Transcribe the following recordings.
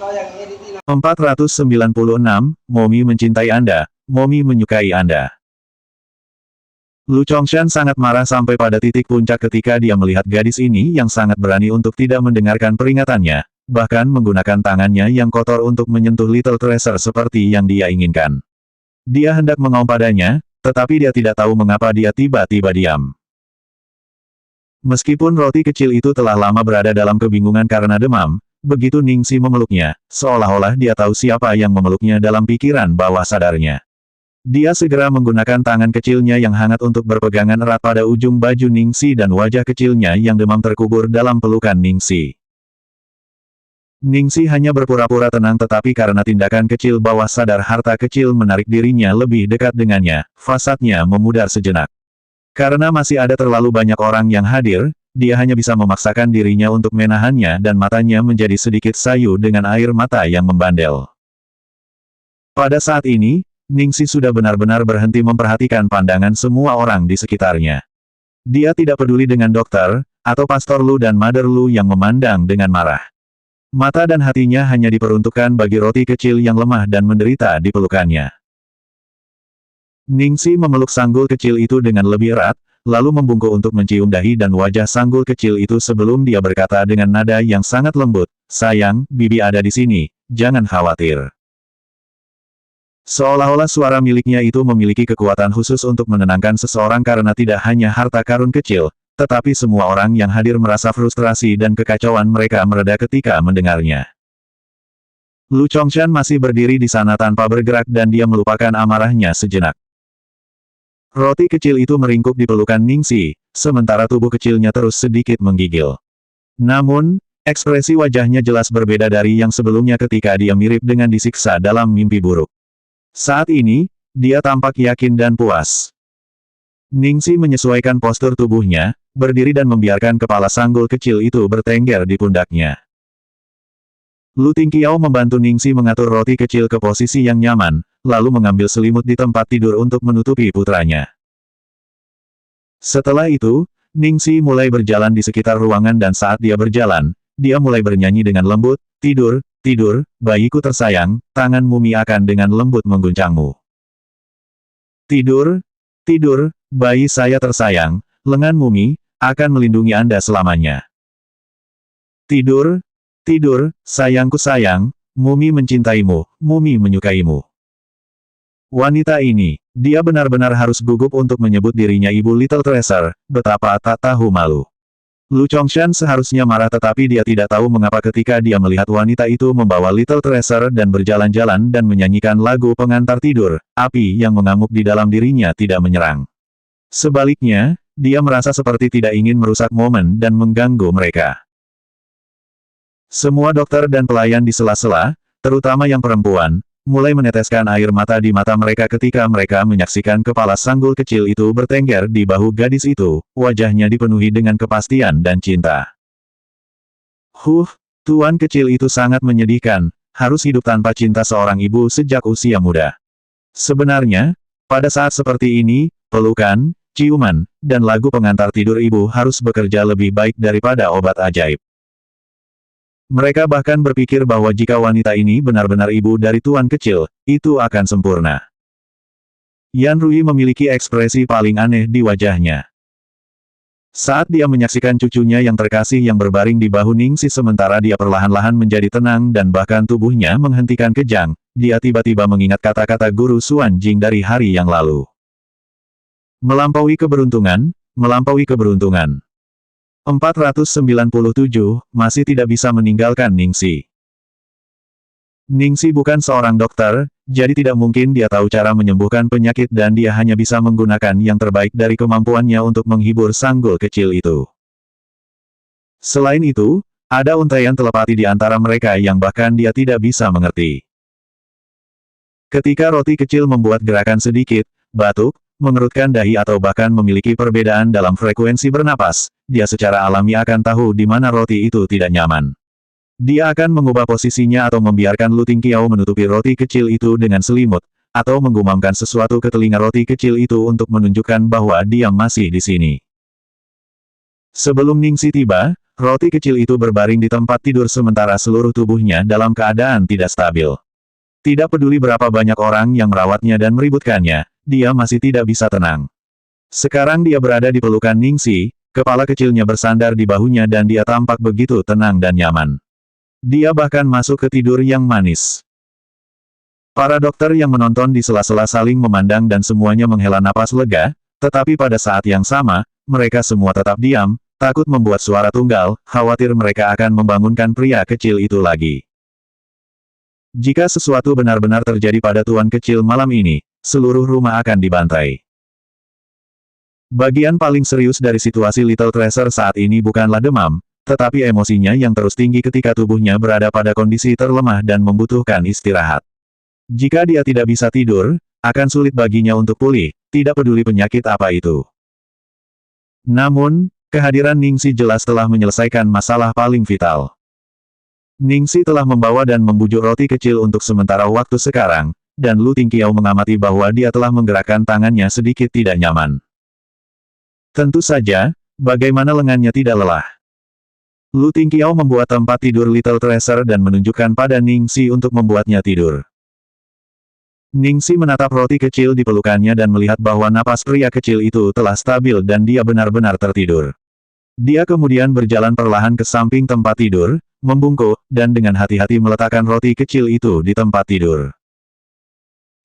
496, Momi mencintai Anda, Momi menyukai Anda. Lu Chongshan sangat marah sampai pada titik puncak ketika dia melihat gadis ini yang sangat berani untuk tidak mendengarkan peringatannya, bahkan menggunakan tangannya yang kotor untuk menyentuh Little Treasure seperti yang dia inginkan. Dia hendak mengaum padanya, tetapi dia tidak tahu mengapa dia tiba-tiba diam. Meskipun roti kecil itu telah lama berada dalam kebingungan karena demam, begitu Ningsi memeluknya, seolah-olah dia tahu siapa yang memeluknya dalam pikiran bawah sadarnya. Dia segera menggunakan tangan kecilnya yang hangat untuk berpegangan erat pada ujung baju Ningsi dan wajah kecilnya yang demam terkubur dalam pelukan Ningsi. Ningsi hanya berpura-pura tenang tetapi karena tindakan kecil bawah sadar harta kecil menarik dirinya lebih dekat dengannya, fasadnya memudar sejenak. Karena masih ada terlalu banyak orang yang hadir, dia hanya bisa memaksakan dirinya untuk menahannya dan matanya menjadi sedikit sayu dengan air mata yang membandel. Pada saat ini, Ningsi sudah benar-benar berhenti memperhatikan pandangan semua orang di sekitarnya. Dia tidak peduli dengan dokter, atau Pastor Lu dan Mother Lu yang memandang dengan marah. Mata dan hatinya hanya diperuntukkan bagi roti kecil yang lemah dan menderita di pelukannya. Ningsi memeluk sanggul kecil itu dengan lebih erat, lalu membungkuk untuk mencium dahi dan wajah sanggul kecil itu sebelum dia berkata dengan nada yang sangat lembut, "Sayang, Bibi ada di sini, jangan khawatir." Seolah-olah suara miliknya itu memiliki kekuatan khusus untuk menenangkan seseorang karena tidak hanya harta karun kecil, tetapi semua orang yang hadir merasa frustrasi dan kekacauan mereka mereda ketika mendengarnya. Lu Chongshan masih berdiri di sana tanpa bergerak dan dia melupakan amarahnya sejenak. Roti kecil itu meringkuk di pelukan Ningsi, sementara tubuh kecilnya terus sedikit menggigil. Namun, ekspresi wajahnya jelas berbeda dari yang sebelumnya ketika dia mirip dengan disiksa dalam mimpi buruk. Saat ini, dia tampak yakin dan puas. Ningsi menyesuaikan postur tubuhnya, berdiri dan membiarkan kepala sanggul kecil itu bertengger di pundaknya. Lu Tingqiao membantu Ningsi mengatur roti kecil ke posisi yang nyaman, lalu mengambil selimut di tempat tidur untuk menutupi putranya. Setelah itu, Ningsi mulai berjalan di sekitar ruangan dan saat dia berjalan, dia mulai bernyanyi dengan lembut, "Tidur, tidur, bayiku tersayang, tangan Mumi akan dengan lembut mengguncangmu. Tidur, tidur, bayi saya tersayang, lengan Mumi akan melindungi Anda selamanya. Tidur, tidur, sayangku sayang, Mumi mencintaimu, Mumi menyukaimu." Wanita ini, dia benar-benar harus gugup untuk menyebut dirinya Ibu Little Treasure, betapa tak tahu malu. Lu Chongshan seharusnya marah tetapi dia tidak tahu mengapa ketika dia melihat wanita itu membawa Little Treasure dan berjalan-jalan dan menyanyikan lagu pengantar tidur, api yang mengamuk di dalam dirinya tidak menyerang. Sebaliknya, dia merasa seperti tidak ingin merusak momen dan mengganggu mereka. Semua dokter dan pelayan di sela-sela, terutama yang perempuan, mulai meneteskan air mata di mata mereka ketika mereka menyaksikan kepala sanggul kecil itu bertengger di bahu gadis itu, wajahnya dipenuhi dengan kepastian dan cinta. Tuan kecil itu sangat menyedihkan, harus hidup tanpa cinta seorang ibu sejak usia muda. Sebenarnya, pada saat seperti ini, pelukan, ciuman, dan lagu pengantar tidur ibu harus bekerja lebih baik daripada obat ajaib. Mereka bahkan berpikir bahwa jika wanita ini benar-benar ibu dari tuan kecil, itu akan sempurna. Yan Rui memiliki ekspresi paling aneh di wajahnya. Saat dia menyaksikan cucunya yang terkasih yang berbaring di bahu Ningsi sementara dia perlahan-lahan menjadi tenang dan bahkan tubuhnya menghentikan kejang, dia tiba-tiba mengingat kata-kata guru Xuan Jing dari hari yang lalu. Melampaui keberuntungan, melampaui keberuntungan. 497, masih tidak bisa meninggalkan Ningsi. Ningsi bukan seorang dokter, jadi tidak mungkin dia tahu cara menyembuhkan penyakit dan dia hanya bisa menggunakan yang terbaik dari kemampuannya untuk menghibur sanggul kecil itu. Selain itu, ada untaian telepati di antara mereka yang bahkan dia tidak bisa mengerti. Ketika roti kecil membuat gerakan sedikit, batuk, mengerutkan dahi atau bahkan memiliki perbedaan dalam frekuensi bernapas, dia secara alami akan tahu di mana roti itu tidak nyaman. Dia akan mengubah posisinya atau membiarkan Lu Tingqiao menutupi roti kecil itu dengan selimut, atau menggumamkan sesuatu ke telinga roti kecil itu untuk menunjukkan bahwa dia masih di sini. Sebelum Ningsi tiba, Roti kecil itu berbaring di tempat tidur sementara seluruh tubuhnya dalam keadaan tidak stabil. Tidak peduli berapa banyak orang yang merawatnya dan meributkannya, dia masih tidak bisa tenang. Sekarang dia berada di pelukan Ningxi, kepala kecilnya bersandar di bahunya dan dia tampak begitu tenang dan nyaman. Dia bahkan masuk ke tidur yang manis. Para dokter yang menonton di sela-sela saling memandang dan semuanya menghela napas lega, tetapi pada saat yang sama, mereka semua tetap diam, takut membuat suara tunggal, khawatir mereka akan membangunkan pria kecil itu lagi. Jika sesuatu benar-benar terjadi pada tuan kecil malam ini, seluruh rumah akan dibantai. Bagian paling serius dari situasi Little Treasure saat ini bukanlah demam, tetapi emosinya yang terus tinggi ketika tubuhnya berada pada kondisi terlemah dan membutuhkan istirahat. Jika dia tidak bisa tidur, akan sulit baginya untuk pulih, tidak peduli penyakit apa itu. Namun, kehadiran Ningxi jelas telah menyelesaikan masalah paling vital. Ningxi telah membawa dan membujuk roti kecil untuk sementara waktu sekarang, dan Lu Tingqiao mengamati bahwa dia telah menggerakkan tangannya sedikit tidak nyaman. Tentu saja, bagaimana lengannya tidak lelah. Lu Tingqiao membuat tempat tidur Little Treasure dan menunjukkan pada Ningxi untuk membuatnya tidur. Ningxi menatap roti kecil di pelukannya dan melihat bahwa napas pria kecil itu telah stabil dan dia benar-benar tertidur. Dia kemudian berjalan perlahan ke samping tempat tidur, membungkuk, dan dengan hati-hati meletakkan roti kecil itu di tempat tidur.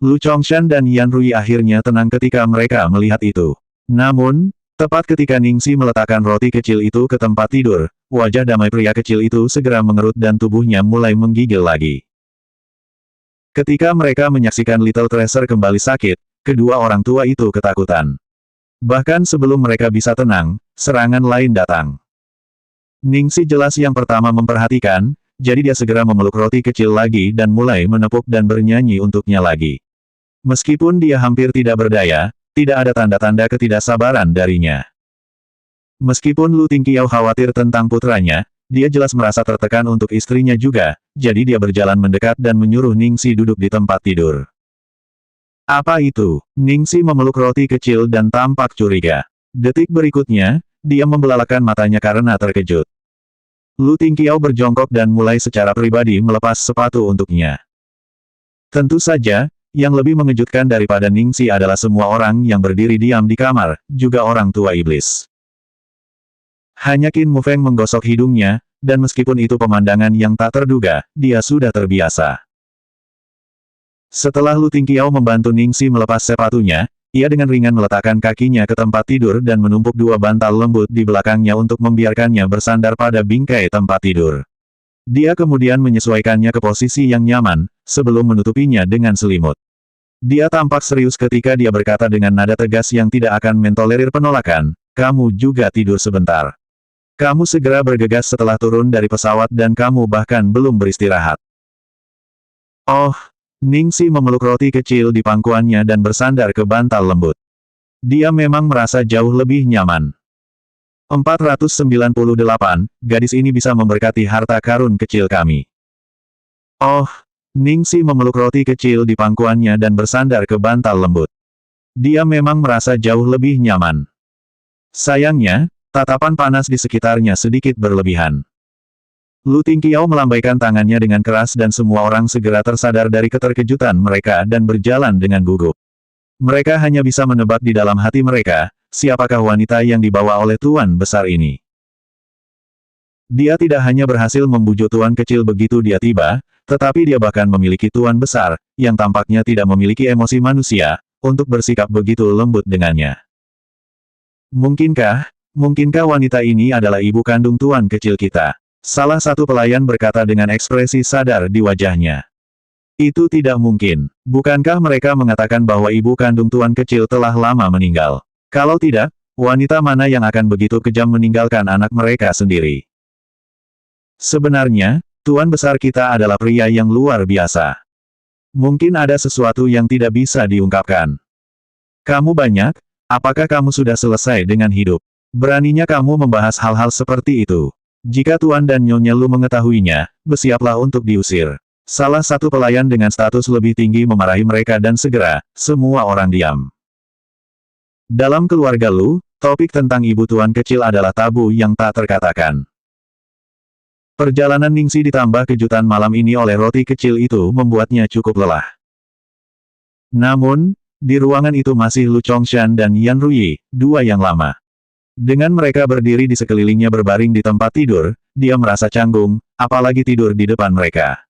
Lu Chongshan dan Yan Rui akhirnya tenang ketika mereka melihat itu. Namun, tepat ketika Ningxi meletakkan roti kecil itu ke tempat tidur, wajah damai pria kecil itu segera mengerut dan tubuhnya mulai menggigil lagi. Ketika mereka menyaksikan Little Treasure kembali sakit, kedua orang tua itu ketakutan. Bahkan sebelum mereka bisa tenang, serangan lain datang. Ningxi jelas yang pertama memperhatikan, jadi dia segera memeluk roti kecil lagi dan mulai menepuk dan bernyanyi untuknya lagi. Meskipun dia hampir tidak berdaya, tidak ada tanda-tanda ketidaksabaran darinya. Meskipun Lu Tingqiao khawatir tentang putranya, dia jelas merasa tertekan untuk istrinya juga, jadi dia berjalan mendekat dan menyuruh Ningxi duduk di tempat tidur. Apa itu? Ningxi memeluk roti kecil dan tampak curiga. Detik berikutnya, dia membelalakan matanya karena terkejut. Lu Tingqiao berjongkok dan mulai secara pribadi melepas sepatu untuknya. Tentu saja, yang lebih mengejutkan daripada Ningxi adalah semua orang yang berdiri diam di kamar, juga orang tua iblis. Hanya Qin Mufeng menggosok hidungnya, dan meskipun itu pemandangan yang tak terduga, dia sudah terbiasa. Setelah Lu Tingqiao membantu Ningxi melepas sepatunya, ia dengan ringan meletakkan kakinya ke tempat tidur dan menumpuk dua bantal lembut di belakangnya untuk membiarkannya bersandar pada bingkai tempat tidur. Dia kemudian menyesuaikannya ke posisi yang nyaman, sebelum menutupinya dengan selimut. Dia tampak serius ketika dia berkata dengan nada tegas yang tidak akan mentolerir penolakan, "Kamu juga tidur sebentar. Kamu segera bergegas setelah turun dari pesawat dan kamu bahkan belum beristirahat." Oh, Ningxi memeluk roti kecil di pangkuannya dan bersandar ke bantal lembut. Dia memang merasa jauh lebih nyaman. 498, gadis ini bisa memberkati harta karun kecil kami. Oh, Ningxi memeluk roti kecil di pangkuannya dan bersandar ke bantal lembut. Dia memang merasa jauh lebih nyaman. Sayangnya, tatapan panas di sekitarnya sedikit berlebihan. Lu Tingqiao melambaikan tangannya dengan keras dan semua orang segera tersadar dari keterkejutan mereka dan berjalan dengan gugup. Mereka hanya bisa menebak di dalam hati mereka, siapakah wanita yang dibawa oleh tuan besar ini. Dia tidak hanya berhasil membujuk tuan kecil begitu dia tiba, tetapi dia bahkan memiliki tuan besar, yang tampaknya tidak memiliki emosi manusia, untuk bersikap begitu lembut dengannya. Mungkinkah wanita ini adalah ibu kandung tuan kecil kita? Salah satu pelayan berkata dengan ekspresi sadar di wajahnya. Itu tidak mungkin. Bukankah mereka mengatakan bahwa ibu kandung tuan kecil telah lama meninggal? Kalau tidak, wanita mana yang akan begitu kejam meninggalkan anak mereka sendiri? Sebenarnya, tuan besar kita adalah pria yang luar biasa. Mungkin ada sesuatu yang tidak bisa diungkapkan. Kamu banyak, apakah kamu sudah selesai dengan hidup? Beraninya kamu membahas hal-hal seperti itu. Jika Tuan dan Nyonya Lu mengetahuinya, bersiaplah untuk diusir. Salah satu pelayan dengan status lebih tinggi memarahi mereka dan segera, semua orang diam. Dalam keluarga Lu, topik tentang ibu tuan kecil adalah tabu yang tak terkatakan. Perjalanan Ningsi ditambah kejutan malam ini oleh roti kecil itu membuatnya cukup lelah. Namun, di ruangan itu masih Lu Chongshan dan Yan Ruyi, dua yang lama. Dengan mereka berdiri di sekelilingnya berbaring di tempat tidur, dia merasa canggung, apalagi tidur di depan mereka.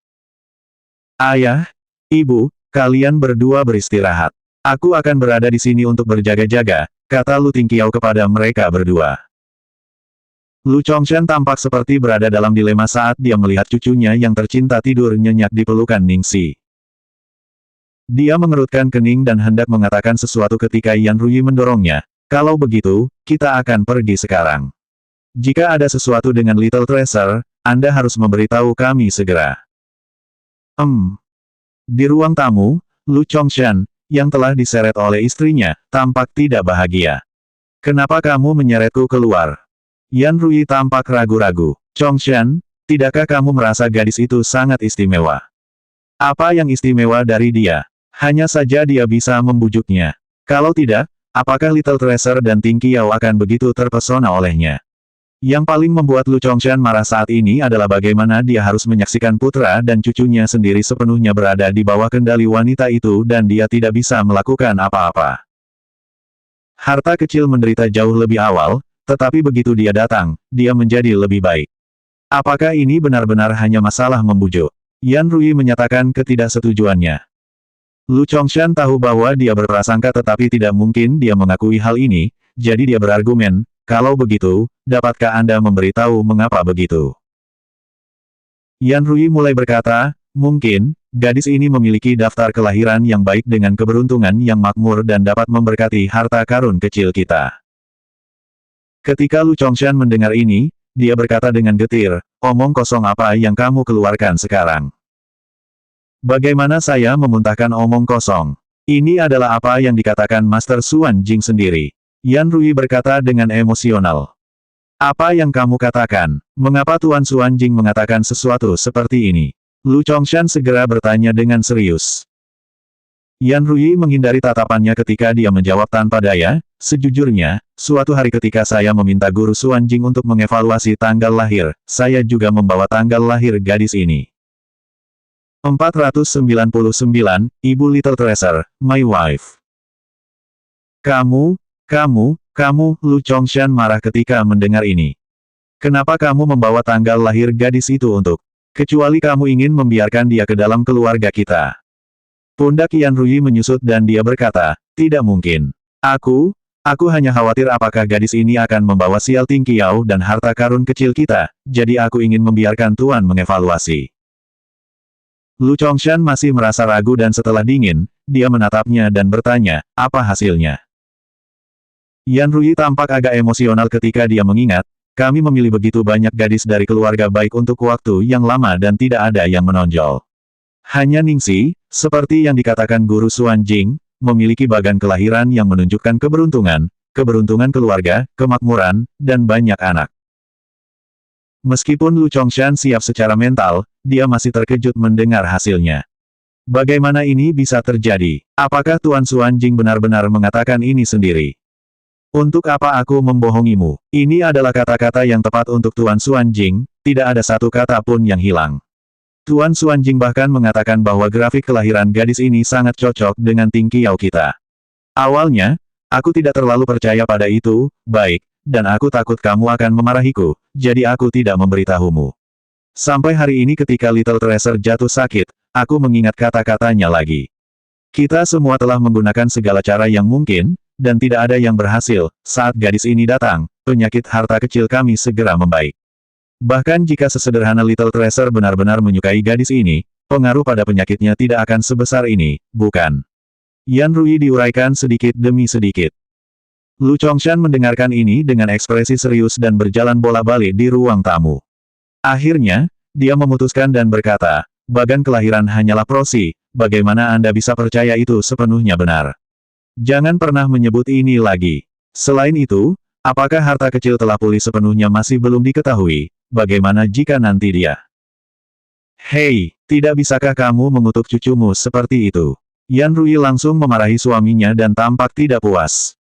Ayah, Ibu, kalian berdua beristirahat. Aku akan berada di sini untuk berjaga-jaga, kata Lu Tingqiao kepada mereka berdua. Lu Chongshan tampak seperti berada dalam dilema saat dia melihat cucunya yang tercinta tidur nyenyak di pelukan Ningsi. Dia mengerutkan kening dan hendak mengatakan sesuatu ketika Yan Ruyi mendorongnya. Kalau begitu, kita akan pergi sekarang. Jika ada sesuatu dengan Little Treasure, Anda harus memberitahu kami segera. Di ruang tamu, Lu Chongshan, yang telah diseret oleh istrinya, tampak tidak bahagia. Kenapa kamu menyeretku keluar? Yan Ruyi tampak ragu-ragu. Chongshan, tidakkah kamu merasa gadis itu sangat istimewa? Apa yang istimewa dari dia? Hanya saja dia bisa membujuknya. Kalau tidak, apakah Little Treasure dan Tingqiao akan begitu terpesona olehnya? Yang paling membuat Lu Chongshan marah saat ini adalah bagaimana dia harus menyaksikan putra dan cucunya sendiri sepenuhnya berada di bawah kendali wanita itu dan dia tidak bisa melakukan apa-apa. Harta kecil menderita jauh lebih awal, tetapi begitu dia datang, dia menjadi lebih baik. Apakah ini benar-benar hanya masalah membujuk? Yan Ruyi menyatakan ketidaksetujuannya. Lu Chongshan tahu bahwa dia berprasangka tetapi tidak mungkin dia mengakui hal ini, jadi dia berargumen, kalau begitu, dapatkah Anda memberitahu mengapa begitu? Yan Ruyi mulai berkata, mungkin, gadis ini memiliki daftar kelahiran yang baik dengan keberuntungan yang makmur dan dapat memberkati harta karun kecil kita. Ketika Lu Chongshan mendengar ini, dia berkata dengan getir, omong kosong apa yang kamu keluarkan sekarang? Bagaimana saya memuntahkan omong kosong? Ini adalah apa yang dikatakan Master Xuan Jing sendiri. Yan Ruyi berkata dengan emosional. Apa yang kamu katakan? Mengapa Tuan Xuan Jing mengatakan sesuatu seperti ini? Lu Chongshan segera bertanya dengan serius. Yan Ruyi menghindari tatapannya ketika dia menjawab tanpa daya, sejujurnya, suatu hari ketika saya meminta guru Xuan Jing untuk mengevaluasi tanggal lahir, saya juga membawa tanggal lahir gadis ini. 499, Ibu Little Treasure, my wife. Kamu, Lu Chongshan marah ketika mendengar ini. Kenapa kamu membawa tanggal lahir gadis itu untuk? Kecuali kamu ingin membiarkan dia ke dalam keluarga kita. Pundak Yan Ruyi menyusut dan dia berkata, tidak mungkin. Aku hanya khawatir apakah gadis ini akan membawa sial Tingqiao dan harta karun kecil kita, jadi aku ingin membiarkan Tuan mengevaluasi. Lu Chongshan masih merasa ragu dan setelah dingin, dia menatapnya dan bertanya, apa hasilnya? Yan Ruyi tampak agak emosional ketika dia mengingat, kami memilih begitu banyak gadis dari keluarga baik untuk waktu yang lama dan tidak ada yang menonjol. Hanya Ningsi, seperti yang dikatakan guru Xuan Jing, memiliki bagan kelahiran yang menunjukkan keberuntungan keluarga, kemakmuran, dan banyak anak. Meskipun Lu Chongshan siap secara mental, dia masih terkejut mendengar hasilnya. Bagaimana ini bisa terjadi? Apakah Tuan Xuan Jing benar-benar mengatakan ini sendiri? Untuk apa aku membohongimu? Ini adalah kata-kata yang tepat untuk Tuan Xuan Jing, tidak ada satu kata pun yang hilang. Tuan Xuan Jing bahkan mengatakan bahwa grafik kelahiran gadis ini sangat cocok dengan Tingqiao kita. Awalnya, aku tidak terlalu percaya pada itu, baik, dan aku takut kamu akan memarahiku, jadi aku tidak memberitahumu. Sampai hari ini ketika Little Treasure jatuh sakit, aku mengingat kata-katanya lagi. Kita semua telah menggunakan segala cara yang mungkin, dan tidak ada yang berhasil. Saat gadis ini datang, penyakit harta kecil kami segera membaik. Bahkan jika sesederhana Little Treasure benar-benar menyukai gadis ini, pengaruh pada penyakitnya tidak akan sebesar ini, bukan? Yan Ruyi diuraikan sedikit demi sedikit. Lu Chongshan mendengarkan ini dengan ekspresi serius dan berjalan bola-balik di ruang tamu. Akhirnya, dia memutuskan dan berkata, bagan kelahiran hanyalah prosi, bagaimana Anda bisa percaya itu sepenuhnya benar? Jangan pernah menyebut ini lagi. Selain itu, apakah harta kecil telah pulih sepenuhnya masih belum diketahui? Bagaimana jika nanti dia? Hei, tidak bisakah kamu mengutuk cucumu seperti itu? Yan Ruyi langsung memarahi suaminya dan tampak tidak puas.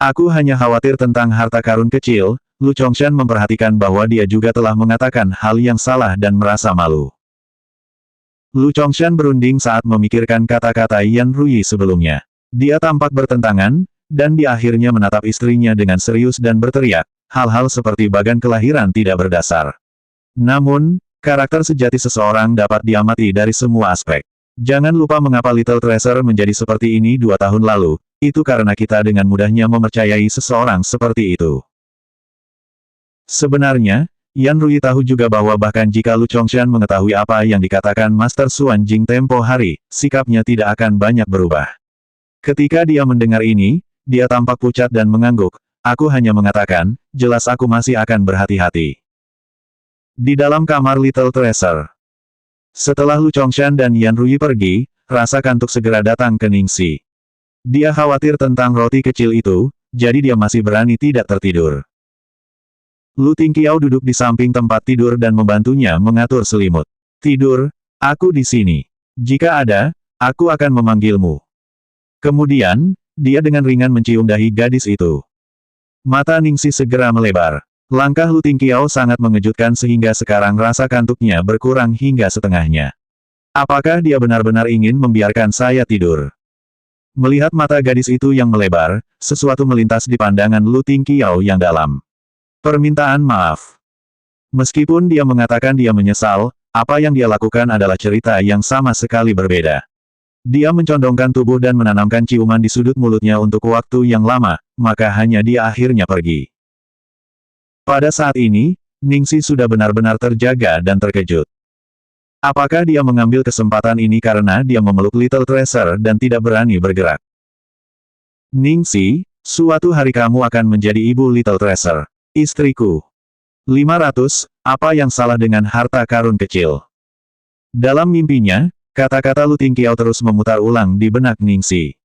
Aku hanya khawatir tentang harta karun kecil, Lu Chongshan memperhatikan bahwa dia juga telah mengatakan hal yang salah dan merasa malu. Lu Chongshan berunding saat memikirkan kata-kata Yan Ruyi sebelumnya. Dia tampak bertentangan, dan dia akhirnya menatap istrinya dengan serius dan berteriak, hal-hal seperti bagan kelahiran tidak berdasar. Namun, karakter sejati seseorang dapat diamati dari semua aspek. Jangan lupa mengapa Little Treasure menjadi seperti ini 2 tahun lalu, itu karena kita dengan mudahnya mempercayai seseorang seperti itu. Sebenarnya, Yan Ruyi tahu juga bahwa bahkan jika Lu Chongshan mengetahui apa yang dikatakan Master Xuan Jing tempo hari, sikapnya tidak akan banyak berubah. Ketika dia mendengar ini, dia tampak pucat dan mengangguk. Aku hanya mengatakan, jelas aku masih akan berhati-hati. Di dalam kamar Little Treasure. Setelah Lu Chongshan dan Yan Ruyi pergi, rasa kantuk segera datang ke Ningxi. Dia khawatir tentang roti kecil itu, jadi dia masih berani tidak tertidur. Lu Tingqiao duduk di samping tempat tidur dan membantunya mengatur selimut. Tidur, aku di sini. Jika ada, aku akan memanggilmu. Kemudian, dia dengan ringan mencium dahi gadis itu. Mata Ningxi segera melebar. Langkah Lu Tingqiao sangat mengejutkan sehingga sekarang rasa kantuknya berkurang hingga setengahnya. Apakah dia benar-benar ingin membiarkan saya tidur? Melihat mata gadis itu yang melebar, sesuatu melintas di pandangan Lu Tingqiao yang dalam. Permintaan maaf. Meskipun dia mengatakan dia menyesal, apa yang dia lakukan adalah cerita yang sama sekali berbeda. Dia mencondongkan tubuh dan menanamkan ciuman di sudut mulutnya untuk waktu yang lama, maka hanya dia akhirnya pergi. Pada saat ini, Ningxi sudah benar-benar terjaga dan terkejut. Apakah dia mengambil kesempatan ini karena dia memeluk Little Treasure dan tidak berani bergerak? Ningxi, suatu hari kamu akan menjadi ibu Little Treasure. Istriku. 500, apa yang salah dengan harta karun kecil? Dalam mimpinya, kata-kata Lu Tingqiao terus memutar ulang di benak Ningxi.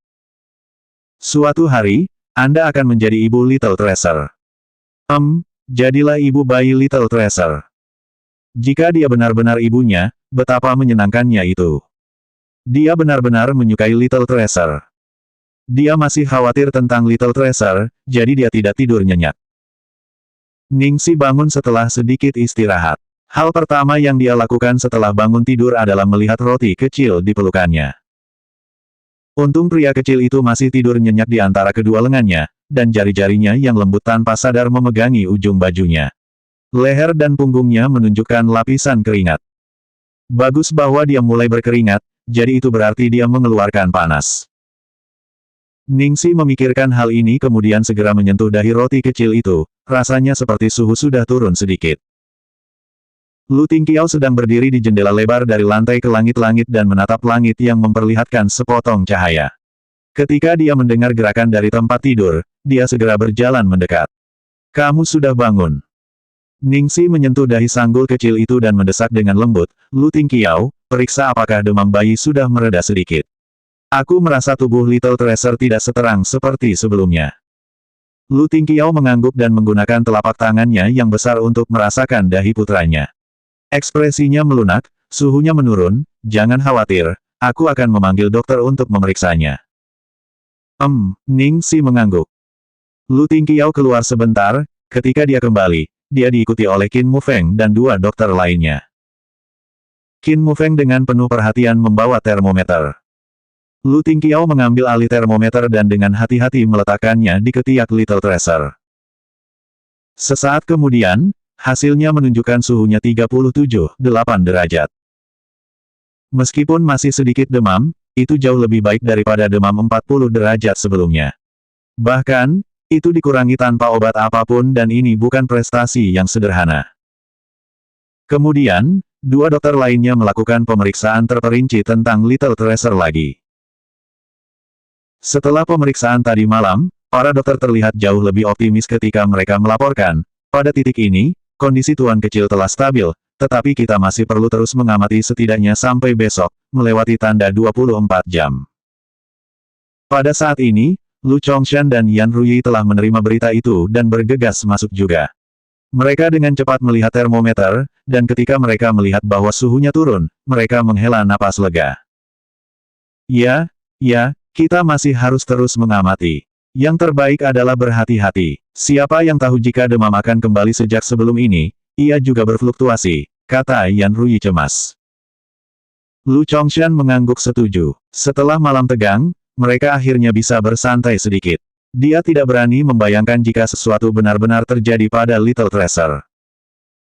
Suatu hari, Anda akan menjadi ibu Little Treasure. Jadilah ibu bayi Little Treasure. Jika dia benar-benar ibunya, betapa menyenangkannya itu. Dia benar-benar menyukai Little Treasure. Dia masih khawatir tentang Little Treasure, jadi dia tidak tidur nyenyak. Ningxi bangun setelah sedikit istirahat. Hal pertama yang dia lakukan setelah bangun tidur adalah melihat roti kecil di pelukannya. Untung pria kecil itu masih tidur nyenyak di antara kedua lengannya, dan jari-jarinya yang lembut tanpa sadar memegangi ujung bajunya. Leher dan punggungnya menunjukkan lapisan keringat. Bagus bahwa dia mulai berkeringat, jadi itu berarti dia mengeluarkan panas. Ningxi memikirkan hal ini kemudian segera menyentuh dahi roti kecil itu, rasanya seperti suhu sudah turun sedikit. Lu Tingqiao sedang berdiri di jendela lebar dari lantai ke langit-langit dan menatap langit yang memperlihatkan sepotong cahaya. Ketika dia mendengar gerakan dari tempat tidur, dia segera berjalan mendekat. Kamu sudah bangun. Ningxi menyentuh dahi sanggul kecil itu dan mendesak dengan lembut, Lu Tingqiao, periksa apakah demam bayi sudah mereda sedikit. Aku merasa tubuh Little Treasure tidak seterang seperti sebelumnya. Lu Tingqiao mengangguk dan menggunakan telapak tangannya yang besar untuk merasakan dahi putranya. Ekspresinya melunak, suhunya menurun, jangan khawatir, aku akan memanggil dokter untuk memeriksanya. Ningxi mengangguk. Lu Tingqiao keluar sebentar, ketika dia kembali, dia diikuti oleh Qin Mufeng dan 2 dokter lainnya. Qin Mufeng dengan penuh perhatian membawa termometer. Lu Tingqiao mengambil alih termometer dan dengan hati-hati meletakkannya di ketiak Little Treasure. Sesaat kemudian, hasilnya menunjukkan suhunya 37,8 derajat. Meskipun masih sedikit demam, itu jauh lebih baik daripada demam 40 derajat sebelumnya. Bahkan, itu dikurangi tanpa obat apapun dan ini bukan prestasi yang sederhana. Kemudian, 2 dokter lainnya melakukan pemeriksaan terperinci tentang Little Treasure lagi. Setelah pemeriksaan tadi malam, para dokter terlihat jauh lebih optimis ketika mereka melaporkan, pada titik ini, kondisi tuan kecil telah stabil, tetapi kita masih perlu terus mengamati setidaknya sampai besok, melewati tanda 24 jam. Pada saat ini, Lu Chongshan dan Yan Ruyi telah menerima berita itu dan bergegas masuk juga. Mereka dengan cepat melihat termometer, dan ketika mereka melihat bahwa suhunya turun, mereka menghela napas lega. Ya, kita masih harus terus mengamati. Yang terbaik adalah berhati-hati. Siapa yang tahu jika demam akan kembali sejak sebelum ini, ia juga berfluktuasi, kata Yan Rui cemas. Lu Chongshan mengangguk setuju. Setelah malam tegang, mereka akhirnya bisa bersantai sedikit. Dia tidak berani membayangkan jika sesuatu benar-benar terjadi pada Little Treasure.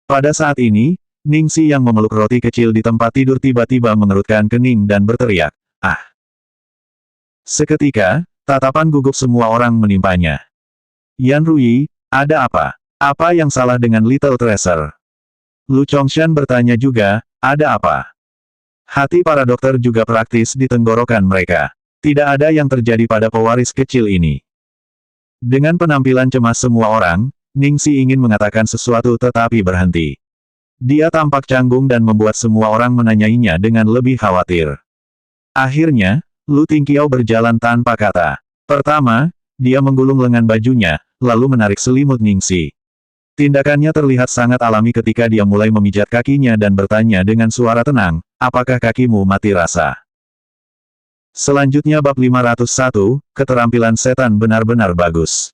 Pada saat ini, Ningsi yang memeluk roti kecil di tempat tidur tiba-tiba mengerutkan kening dan berteriak, "Ah!" Seketika, tatapan gugup semua orang menimpanya. Yan Rui, ada apa? Apa yang salah dengan Little Treasure? Lu Chongshan bertanya juga, ada apa? Hati para dokter juga praktis di tenggorokan mereka. Tidak ada yang terjadi pada pewaris kecil ini. Dengan penampilan cemas semua orang, Ningsi ingin mengatakan sesuatu tetapi berhenti. Dia tampak canggung dan membuat semua orang menanyainya dengan lebih khawatir. Akhirnya, Lu Tingqiao berjalan tanpa kata. Pertama, dia menggulung lengan bajunya, lalu menarik selimut Ningsi. Tindakannya terlihat sangat alami ketika dia mulai memijat kakinya dan bertanya dengan suara tenang, apakah kakimu mati rasa? Selanjutnya bab 501, keterampilan setan benar-benar bagus.